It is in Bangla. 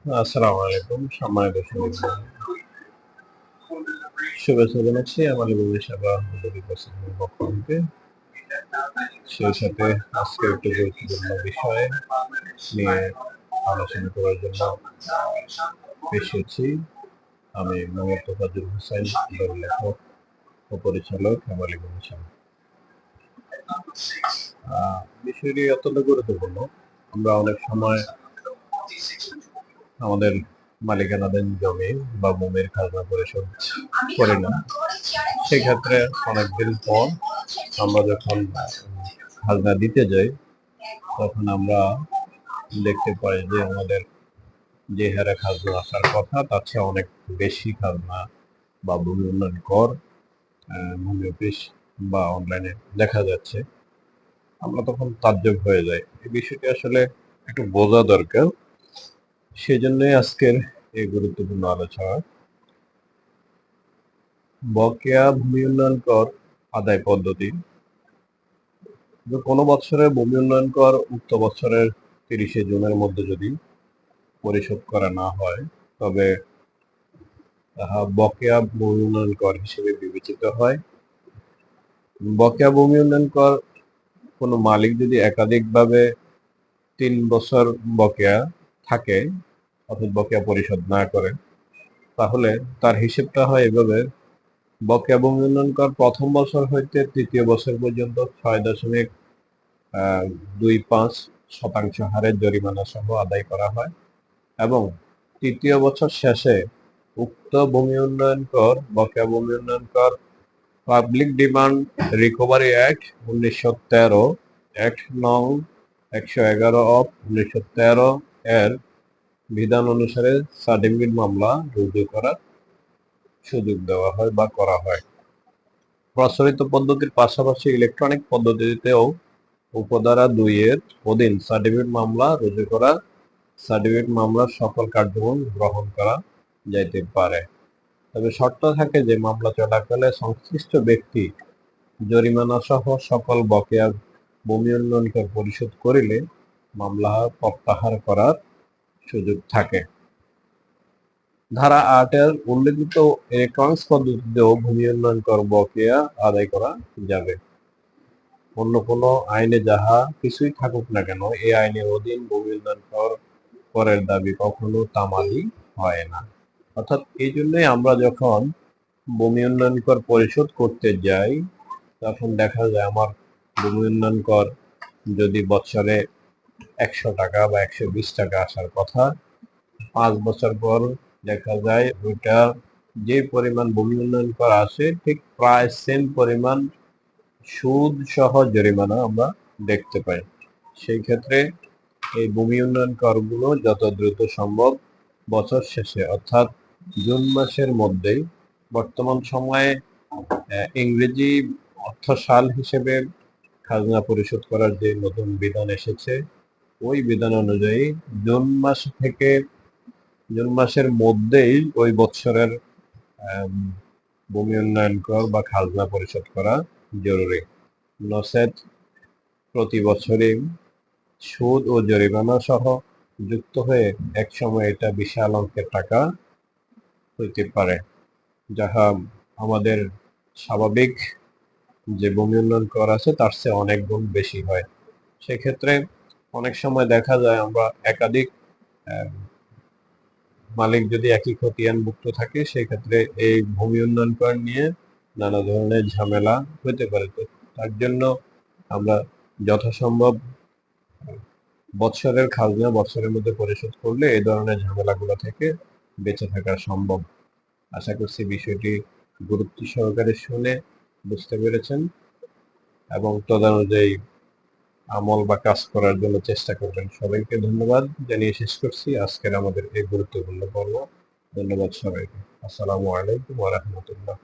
আসসালামু আলাইকুম, সম্মানিত শুভেচ্ছা জানাচ্ছি আমার সেবা পক্ষ থেকে। সেই সাথে আজকে একটি গুরুত্বপূর্ণ বিষয় নিয়ে আলোচনা করার জন্য এসেছি। আমি মোহাম্মদ তোফাজ্জল হোসেন, লেখক ও পরিচালক হেমালি গুলশান। বিষয়টি অত্যন্ত গুরুত্বপূর্ণ। আমরা অনেক সময় আমাদের মালিকানাধীন জমি বা ভূমির খাজনা পরিশোধ করি না। সেক্ষেত্রে অনেকদিন পর আমরা যখন খাজনা দিতে যাই, তখন আমরা দেখতে পাই যে আমাদের যে হারে খাজনা আসার কথা তার চেয়ে অনেক বেশি খাজনা বা ভূমি উন্নয়ন কর ভূমি অফিস বা অনলাইনে দেখা যাচ্ছে। আমরা তখন তাজ্জব হয়ে যাই। এই বিষয়টি আসলে একটু বোঝা দরকার। সেজন্যই আজকের এই গুরুত্বপূর্ণ আলোচনা। বকেয়া ভূমি উন্নয়ন কর আদায় পদ্ধতি। কোনো বছরে ভূমি উন্নয়ন কর উক্ত বছরের 30শে জুনের মধ্যে যদি পরিশোধ করা না হয়, তবে তাহা বকেয়া ভূমি উন্নয়ন কর হিসেবে বিবেচিত হয়। বকেয়া ভূমি উন্নয়ন কর কোনো মালিক যদি একাধিকভাবে 3 বছর বকেয়া থাকে, অর্থাৎ বকেয়া পরিশোধ না করে, তাহলে তার হিসেবটা হয় এভাবে: বকেয়া ভূমি উন্নয়ন কর প্রথম বছর হইতে তৃতীয় বছর পর্যন্ত 6.25% হারে জরিমানা সহ আদায় করা হয় এবং তৃতীয় বছর শেষে উক্ত ভূমি উন্নয়ন কর বকেয়া ভূমি উন্নয়ন কর public demand recovery act 1913 act নং 111 অফ 1913 এর বিধান অনুসারে সার্টিফিকেট মামলা রুজু করার সুযোগ দেওয়া হয় বা করা হয়। প্রচলিত পদ্ধতির পাশাপাশি ইলেকট্রনিক পদ্ধতিতেও উপধারা 2 এর অধীন সার্টিফিকেট মামলা রুজু করা, সার্টিফিকেট মামলার সকল কার্যক্রম গ্রহণ করা যাইতে পারে। তবে শর্ত থাকে যে মামলা চলাকালে সংশ্লিষ্ট ব্যক্তি জরিমানা সহ সকল বকেয়া ভূমি উন্নয়ন কর পরিশোধ করিলে মামলা প্রত্যাহার করার সুযোগ থাকে। ধারা 8 এর উল্লেখিত ইলেকট্রনিক্স পদ্ধতিতেও ভূমি উন্নয়ন কর বকেয়া আদায় করা যাবে। অন্য কোনো আইনে যাহা কিছুই থাকুক না কেন, এই আইনের অধীন ভূমি উন্নয়ন করের দাবি কখনো তামাদি হয় না। অর্থাৎ এই জন্যই আমরা যখন ভূমি উন্নয়ন কর পরিশোধ করতে যাই, তখন দেখা যায় আমার ভূমি উন্নয়ন কর যদি বছরে 100 টাকা বা 120 টাকা আসার কথা, 5 বছর পর দেখা যায় ওইটা যে পরিমাণ ভূমি উন্নয়ন কর আসে ঠিক প্রায় সেম পরিমাণ সুদ সহ জরিমানা আমরা দেখতে পাই। সেই ক্ষেত্রে এই ভূমি উন্নয়ন করগুলো যত দ্রুত সম্ভব বছর শেষে অর্থাৎ জুন মাসের মধ্যেই, বর্তমান সময়ে ইংরেজি অর্থ সাল হিসেবে খাজনা পরিশোধ করার যে নতুন বিধান এসেছে, ওই বিধান অনুযায়ী জুন মাসের মধ্যেই ওই বছরের ভূমি উন্নয়ন কর বা খাজনা পরিশোধ করা জরুরি। নচেত প্রতি বছরই সুদ ও জরিমানা সহ যুক্ত হয়ে একসময় এটা বিশাল অঙ্কের টাকা হইতে পারে, যাহা আমাদের স্বাভাবিক যে ভূমি উন্নয়ন কর আছে তার চেয়ে অনেক গুণ বেশি হয়। সেক্ষেত্রে অনেক সময় দেখা যায় আমরা একাধিক মালিক যদি একই খতিয়ানভুক্ত থাকে, সেক্ষেত্রে এই ভূমি উন্নয়ন কর নিয়ে নানা ধরনের ঝামেলা হতে পারে। তো তার জন্য আমরা যথাসম্ভব বছরের খাজনা বছরের মধ্যে পরিশোধ করলে এই ধরনের ঝামেলাগুলো থেকে বেঁচে থাকা সম্ভব। আশা করছি বিষয়টি গুরুত্ব সহকারে শুনে বুঝতে পেরেছেন এবং তদনুযায়ী আমল বা কাজ করার জন্য চেষ্টা করবেন। সবাইকে ধন্যবাদ জানিয়ে শেষ করছি আজকের আমাদের এই গুরুত্বপূর্ণ পর্ব। ধন্যবাদ সবাইকে। আসসালামু আলাইকুম ওয়া রাহমাতুল্লাহ।